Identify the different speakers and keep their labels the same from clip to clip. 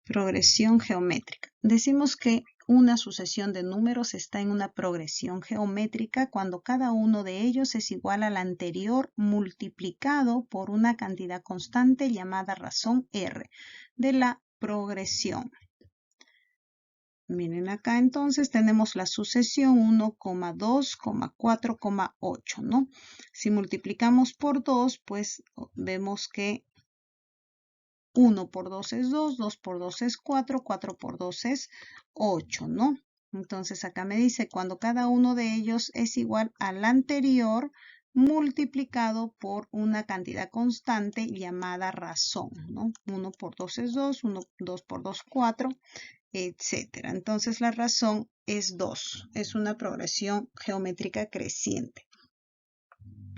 Speaker 1: Progresión geométrica. Decimos que una sucesión de números está en una progresión geométrica cuando cada uno de ellos es igual al anterior multiplicado por una cantidad constante llamada razón R de la progresión. Miren acá entonces tenemos la sucesión 1, 2, 4, 8, ¿no? Si multiplicamos por 2, pues vemos que 1 por 2 es 2, 2 por 2 es 4, 4 por 2 es 8, ¿no? Entonces acá me dice cuando cada uno de ellos es igual al anterior multiplicado por una cantidad constante llamada razón, ¿no? 1 por 2 es 2, 2 por 2 4, etcétera. Entonces la razón es 2, es una progresión geométrica creciente.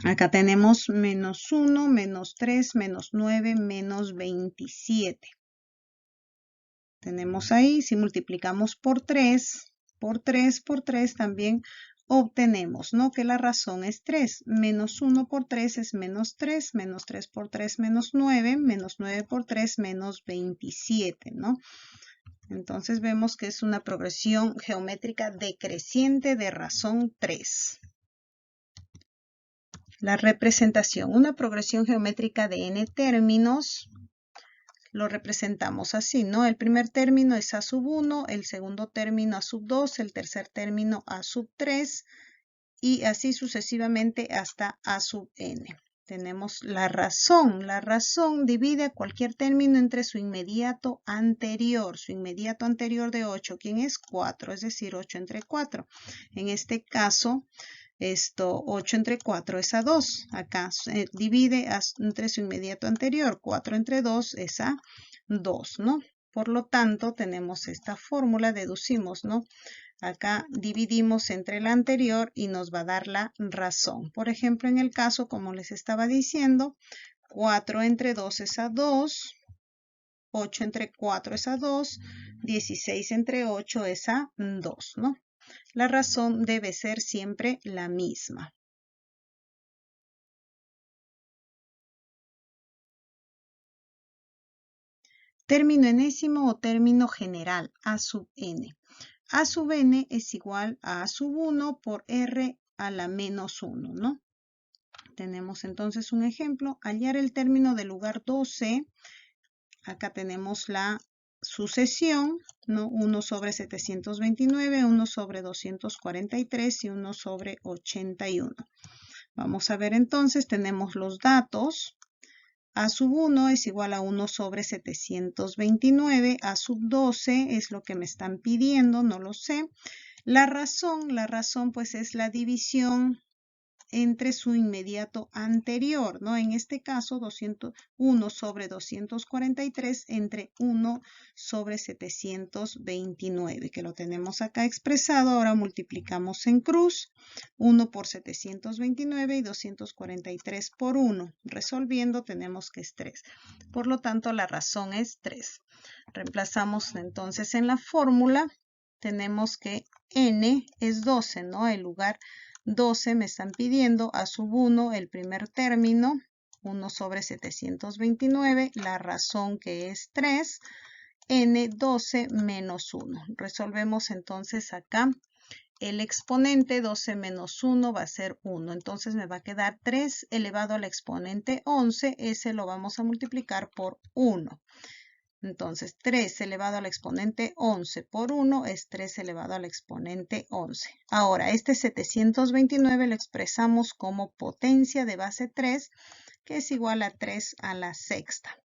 Speaker 1: Acá tenemos menos 1, menos 3, menos 9, menos 27. Tenemos ahí, si multiplicamos por 3, por 3, por 3 también obtenemos, ¿no? Que la razón es 3. Menos 1 por 3 es menos 3, menos 3 por 3 menos 9, menos 9 por 3 menos 27, ¿no? Entonces vemos que es una progresión geométrica decreciente de razón 3. La representación, una progresión geométrica de n términos, lo representamos así, ¿no? El primer término es a sub 1, el segundo término a sub 2, el tercer término a sub 3 y así sucesivamente hasta a sub n. Tenemos la razón divide cualquier término entre su inmediato anterior de 8, ¿quién es? 4, es decir, 8 entre 4. En este caso, 8 entre 4 es a 2. Acá divide entre su inmediato anterior. 4 entre 2 es a 2, ¿no? Por lo tanto, tenemos esta fórmula, deducimos, ¿no? Acá dividimos entre la anterior y nos va a dar la razón. Por ejemplo, en el caso, como les estaba diciendo, 4 entre 2 es a 2. 8 entre 4 es a 2. 16 entre 8 es a 2, ¿no? La razón debe ser siempre la misma. Término enésimo o término general, A sub n. A sub n es igual a A sub 1 por R a la menos 1, ¿no? Tenemos entonces un ejemplo. Hallar el término del lugar 12. Acá tenemos la sucesión, ¿no? 1 sobre 729, 1 sobre 243 y 1 sobre 81. Vamos a ver entonces, tenemos los datos. A sub 1 es igual a 1 sobre 729. A sub 12 es lo que me están pidiendo, no lo sé. La razón pues es la división entre su inmediato anterior, ¿no? En este caso, 1 sobre 243 entre 1 sobre 729, que lo tenemos acá expresado. Ahora multiplicamos en cruz, 1 por 729 y 243 por 1. Resolviendo tenemos que es 3. Por lo tanto, la razón es 3. Reemplazamos entonces en la fórmula. Tenemos que n es 12, ¿no? El lugar 12 me están pidiendo a sub 1 el primer término, 1 sobre 729, la razón que es 3, n 12 menos 1. Resolvemos entonces acá. El exponente 12 menos 1 va a ser 1. Entonces me va a quedar 3 elevado al exponente 11. Ese lo vamos a multiplicar por 1. Entonces, 3 elevado al exponente 11 por 1 es 3 elevado al exponente 11. Ahora, este 729 lo expresamos como potencia de base 3, que es igual a 3 a la sexta.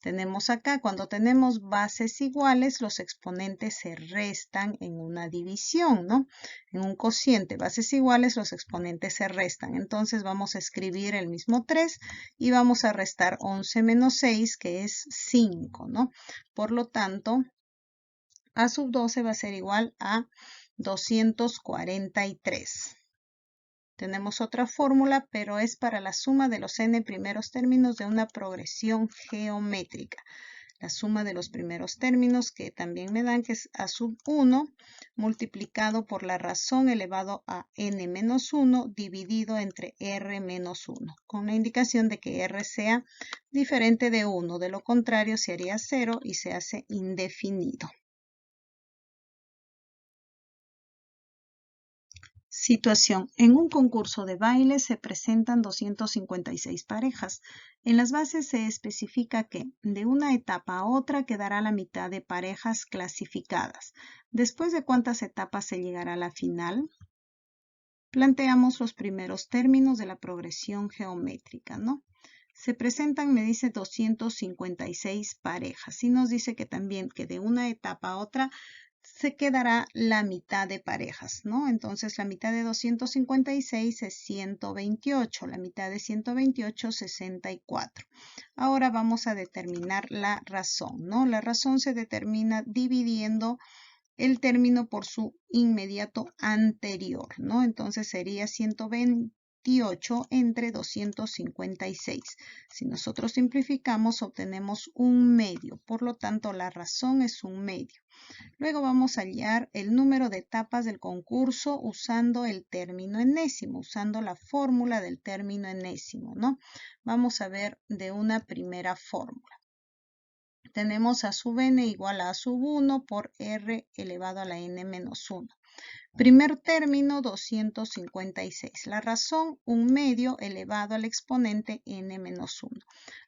Speaker 1: Tenemos acá, cuando tenemos bases iguales, los exponentes se restan en una división, ¿no? En un cociente, bases iguales, los exponentes se restan. Entonces vamos a escribir el mismo 3 y vamos a restar 11 menos 6, que es 5, ¿no? Por lo tanto, A sub 12 va a ser igual a 243. Tenemos otra fórmula, pero es para la suma de los n primeros términos de una progresión geométrica. La suma de los primeros términos que también me dan, que es a sub 1 multiplicado por la razón elevado a n menos 1 dividido entre r menos 1, con la indicación de que r sea diferente de 1. De lo contrario se haría 0 y se hace indefinido. Situación. En un concurso de baile se presentan 256 parejas. En las bases se especifica que de una etapa a otra quedará la mitad de parejas clasificadas. ¿Después de cuántas etapas se llegará a la final? Planteamos los primeros términos de la progresión geométrica, ¿no? Se presentan, me dice, 256 parejas. Y nos dice que también que de una etapa a otra se quedará la mitad de parejas, ¿no? Entonces, la mitad de 256 es 128, la mitad de 128, 64. Ahora vamos a determinar la razón, ¿no? La razón se determina dividiendo el término por su inmediato anterior, ¿no? Entonces, sería 128 entre 256. Si nosotros simplificamos, obtenemos un medio. Por lo tanto, la razón es un medio. Luego vamos a hallar el número de etapas del concurso usando el término enésimo, usando la fórmula del término enésimo, ¿no? Vamos a ver de una primera fórmula. Tenemos a sub n igual a sub 1 por r elevado a la n menos 1. Primer término, 256. La razón, un medio elevado al exponente n menos 1.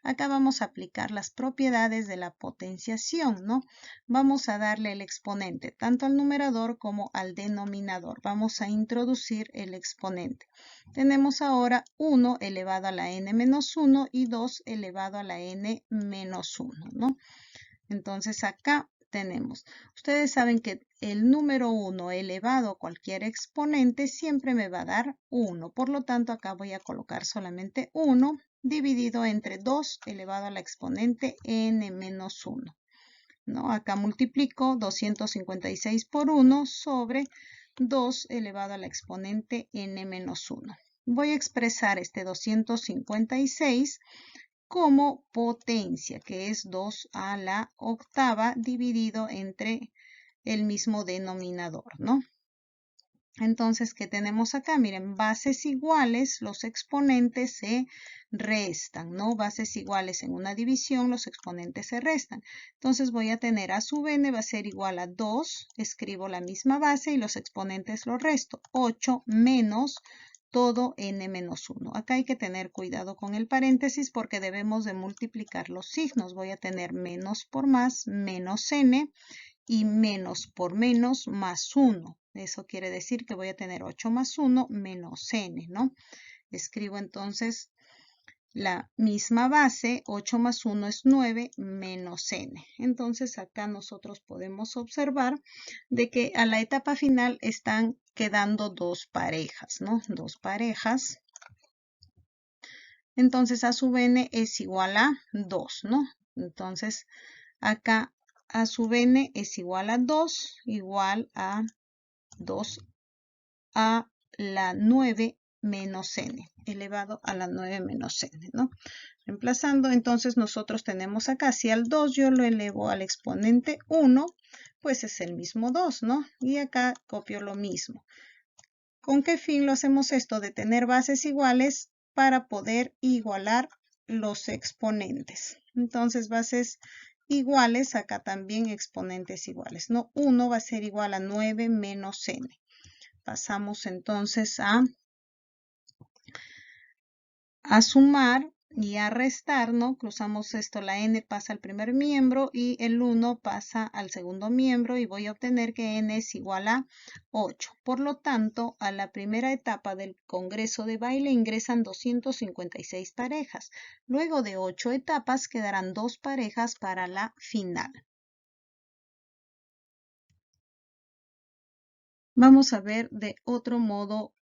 Speaker 1: Acá vamos a aplicar las propiedades de la potenciación, ¿no? Vamos a darle el exponente tanto al numerador como al denominador. Vamos a introducir el exponente. Tenemos ahora 1 elevado a la n menos 1 y 2 elevado a la n menos 1, ¿no? Entonces acá tenemos, ustedes saben que el número 1 elevado a cualquier exponente siempre me va a dar 1. Por lo tanto, acá voy a colocar solamente 1 dividido entre 2 elevado a la exponente n menos 1. ¿No? Acá multiplico 256 por 1 sobre 2 elevado a la exponente n menos 1. Voy a expresar este 256 como potencia, que es 2 a la octava dividido entre el mismo denominador, ¿no? Entonces, ¿qué tenemos acá? Miren, bases iguales, los exponentes se restan, ¿no? Bases iguales en una división, los exponentes se restan. Entonces, voy a tener a sub n va a ser igual a 2, escribo la misma base y los exponentes los resto. 8 menos todo n menos 1. Acá hay que tener cuidado con el paréntesis porque debemos de multiplicar los signos. Voy a tener menos por más, menos n, y menos por menos, más 1. Eso quiere decir que voy a tener 8 más 1 menos n, ¿no? Escribo entonces la misma base, 8 más 1 es 9 menos n. Entonces acá nosotros podemos observar de que a la etapa final están quedando dos parejas, ¿no? Dos parejas. Entonces a sub n es igual a 2, ¿no? Entonces acá a sub n es igual a 2 a la 9 menos n, elevado a la 9 menos n, ¿no? Reemplazando, entonces nosotros tenemos acá, si al 2 yo lo elevo al exponente 1, pues es el mismo 2, ¿no? Y acá copio lo mismo. ¿Con qué fin lo hacemos esto? De tener bases iguales para poder igualar los exponentes. Entonces, bases iguales, acá también exponentes iguales, ¿no? 1 va a ser igual a 9 menos n. Pasamos entonces a sumar y a restar, ¿no? Cruzamos esto, la n pasa al primer miembro y el 1 pasa al segundo miembro y voy a obtener que n es igual a 8. Por lo tanto, a la primera etapa del Congreso de Baile ingresan 256 parejas. Luego de 8 etapas quedarán 2 parejas para la final. Vamos a ver de otro modo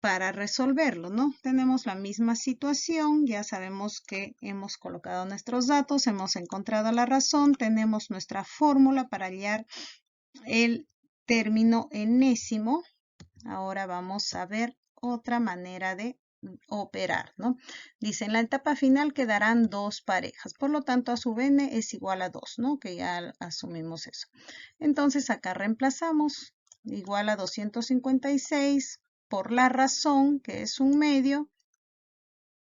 Speaker 1: para resolverlo, ¿no? Tenemos la misma situación, ya sabemos que hemos colocado nuestros datos, hemos encontrado la razón, tenemos nuestra fórmula para hallar el término enésimo. Ahora vamos a ver otra manera de operar, ¿no? Dice, en la etapa final quedarán dos parejas, por lo tanto a sub n es igual a 2, ¿no? Que ya asumimos eso. Entonces acá reemplazamos igual a 256 por la razón, que es un medio,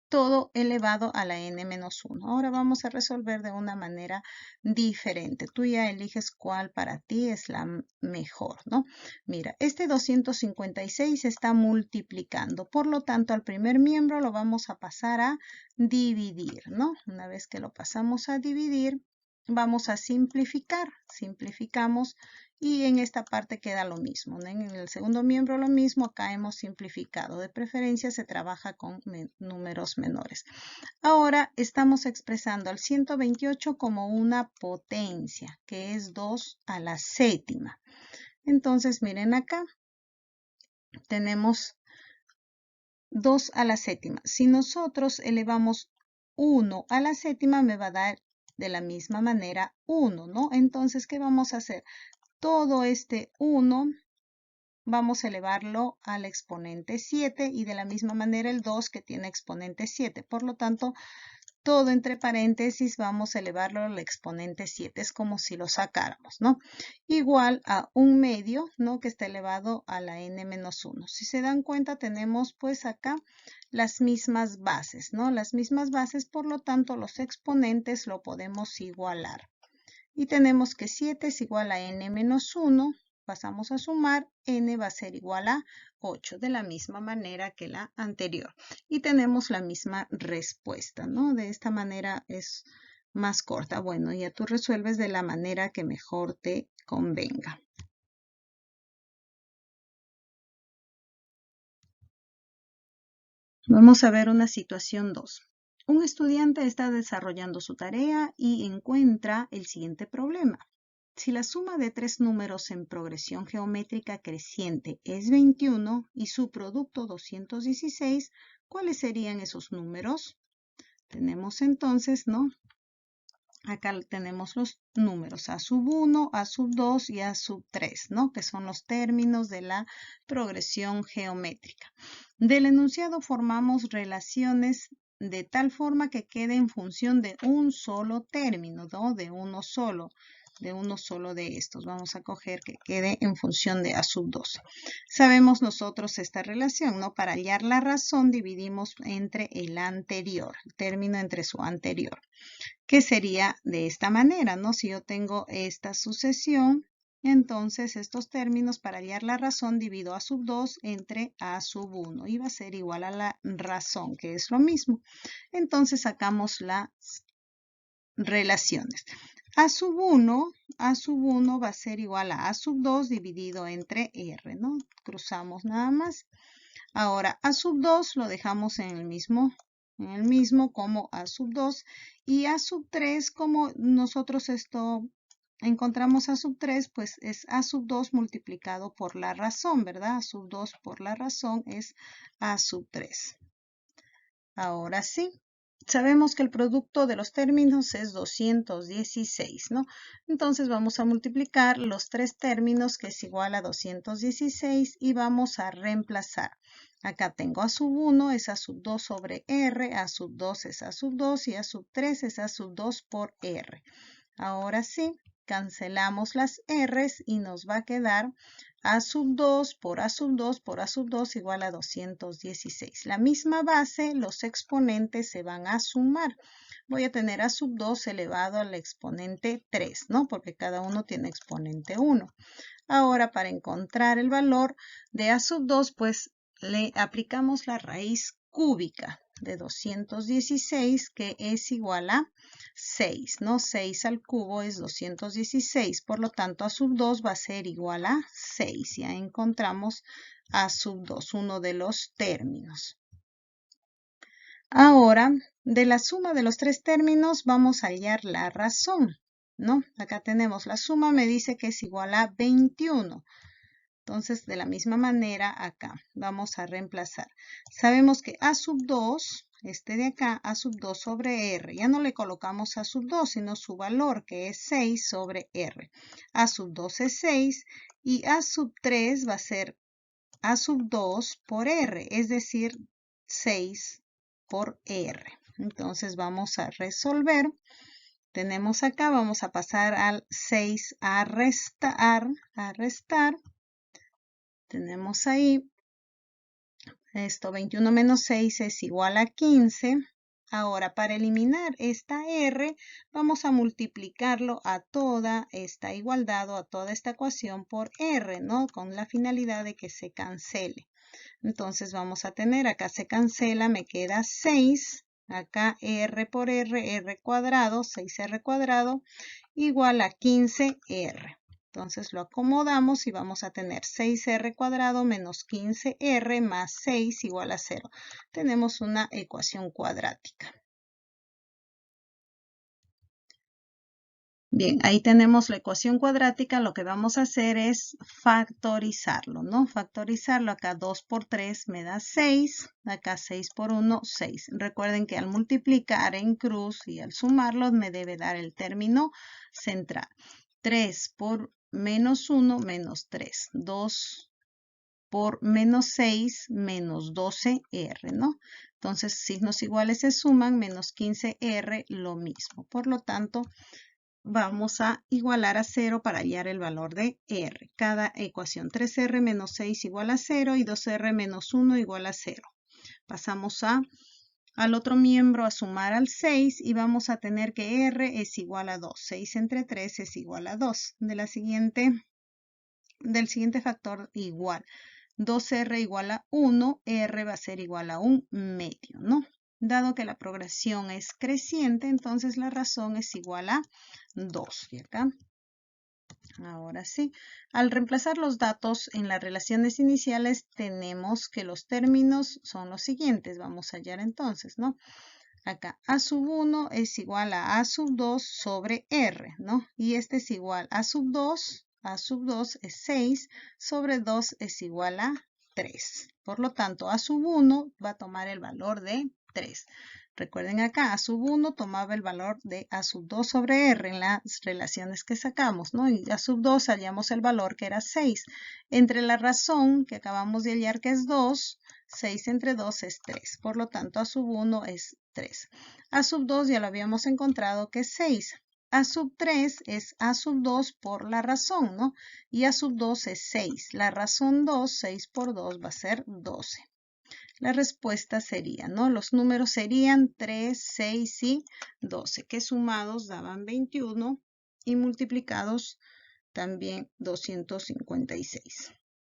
Speaker 1: todo elevado a la n menos 1. Ahora vamos a resolver de una manera diferente. Tú ya eliges cuál para ti es la mejor, ¿no? Mira, este 256 está multiplicando. Por lo tanto, al primer miembro lo vamos a pasar a dividir, ¿no? Una vez que lo pasamos a dividir, vamos a simplificar. Simplificamos y en esta parte queda lo mismo, ¿no? En el segundo miembro lo mismo, acá hemos simplificado. De preferencia se trabaja con números menores. Ahora estamos expresando al 128 como una potencia, que es 2 a la séptima. Entonces, miren acá, tenemos 2 a la séptima. Si nosotros elevamos 1 a la séptima, me va a dar de la misma manera 1, ¿no? Entonces, ¿qué vamos a hacer? Todo este 1 vamos a elevarlo al exponente 7 y de la misma manera el 2 que tiene exponente 7. Por lo tanto, todo entre paréntesis vamos a elevarlo al exponente 7. Es como si lo sacáramos, ¿no? Igual a un medio, ¿no? Que está elevado a la n menos 1. Si se dan cuenta, tenemos pues acá las mismas bases, ¿no? Las mismas bases, por lo tanto, los exponentes lo podemos igualar. Y tenemos que 7 es igual a n menos 1. Pasamos a sumar, n va a ser igual a 8, de la misma manera que la anterior. Y tenemos la misma respuesta, ¿no? De esta manera es más corta. Bueno, ya tú resuelves de la manera que mejor te convenga. Vamos a ver una situación 2. Un estudiante está desarrollando su tarea y encuentra el siguiente problema. Si la suma de tres números en progresión geométrica creciente es 21 y su producto 216, ¿cuáles serían esos números? Tenemos entonces, ¿no? Acá tenemos los números A sub 1, A sub 2 y A sub 3, ¿no? Que son los términos de la progresión geométrica. Del enunciado formamos relaciones de tal forma que quede en función de un solo término, ¿no? De uno solo de estos. Vamos a coger que quede en función de A sub 2. Sabemos nosotros esta relación, ¿no? Para hallar la razón dividimos entre el anterior, el término entre su anterior, que sería de esta manera, ¿no? Si yo tengo esta sucesión, entonces estos términos para hallar la razón divido A sub 2 entre A sub 1 y va a ser igual a la razón, que es lo mismo. Entonces sacamos las relaciones. A sub 1 va a ser igual a sub 2 dividido entre R, ¿no? Cruzamos nada más. Ahora, A sub 2 lo dejamos en el mismo como A sub 2 y A sub 3, como nosotros encontramos A sub 3, pues es A sub 2 multiplicado por la razón, ¿verdad? A sub 2 por la razón es A sub 3. Ahora sí. Sabemos que el producto de los términos es 216, ¿no? Entonces vamos a multiplicar los tres términos, que es igual a 216, y vamos a reemplazar. Acá tengo A sub 1 es A sub 2 sobre R, A sub 2 es A sub 2 y A sub 3 es A sub 2 por R. Ahora sí, cancelamos las R's y nos va a quedar A sub 2 por A sub 2 por A sub 2 igual a 216. La misma base, los exponentes se van a sumar. Voy a tener A sub 2 elevado al exponente 3, ¿no? Porque cada uno tiene exponente 1. Ahora, para encontrar el valor de A sub 2, pues le aplicamos la raíz cúbica de 216, que es igual a 6, ¿no? 6 al cubo es 216, por lo tanto A sub 2 va a ser igual a 6. Ya encontramos A sub 2, uno de los términos. Ahora, de la suma de los tres términos vamos a hallar la razón, ¿no? Acá tenemos la suma, me dice que es igual a 21. Entonces, de la misma manera, acá vamos a reemplazar. Sabemos que A sub 2, este de acá, A sub 2 sobre R. Ya no le colocamos A sub 2, sino su valor, que es 6 sobre R. A sub 2 es 6 y A sub 3 va a ser A sub 2 por R. Es decir, 6 por R. Entonces vamos a resolver. Tenemos acá, vamos a pasar al 6 a restar. Tenemos ahí, esto 21 menos 6 es igual a 15. Ahora, para eliminar esta R, vamos a multiplicarlo a toda esta igualdad o a toda esta ecuación por R, ¿no? Con la finalidad de que se cancele. Entonces vamos a tener, acá se cancela, me queda 6. Acá R por R cuadrado, 6R cuadrado, igual a 15R. Entonces lo acomodamos y vamos a tener 6R cuadrado menos 15R más 6 igual a 0. Tenemos una ecuación cuadrática. Bien, ahí tenemos la ecuación cuadrática. Lo que vamos a hacer es factorizarlo, ¿no? Factorizarlo. Acá 2 por 3 me da 6. Acá 6 por 1, 6. Recuerden que al multiplicar en cruz y al sumarlos me debe dar el término central. 3 por menos 1, menos 3. 2 por menos 6, menos 12R, ¿no? Entonces, signos iguales se suman, menos 15R, lo mismo. Por lo tanto, vamos a igualar a 0 para hallar el valor de R. Cada ecuación, 3R menos 6 igual a 0 y 2R menos 1 igual a 0. Pasamos al otro miembro a sumar al 6 y vamos a tener que R es igual a 2. 6 entre 3 es igual a 2. Del siguiente factor igual. 2R igual a 1, R va a ser igual a 1 medio, ¿no? Dado que la progresión es creciente, entonces la razón es igual a 2. ¿Y acá? Ahora sí. Al reemplazar los datos en las relaciones iniciales, tenemos que los términos son los siguientes. Vamos a hallar entonces, ¿no? Acá A sub 1 es igual a sub 2 sobre R, ¿no? Y este es igual a sub 2. A sub 2 es 6 sobre 2 es igual a 3. Por lo tanto, A sub 1 va a tomar el valor de 3. Recuerden acá, A sub 1 tomaba el valor de A sub 2 sobre R en las relaciones que sacamos, ¿no? Y A sub 2 hallamos el valor que era 6. Entre la razón que acabamos de hallar que es 2, 6 entre 2 es 3. Por lo tanto, A sub 1 es 3. A sub 2 ya lo habíamos encontrado que es 6. A sub 3 es A sub 2 por la razón, ¿no? Y A sub 2 es 6. La razón 2, 6 por 2 va a ser 12. La respuesta sería, ¿no? Los números serían 3, 6 y 12, que sumados daban 21 y multiplicados también 256.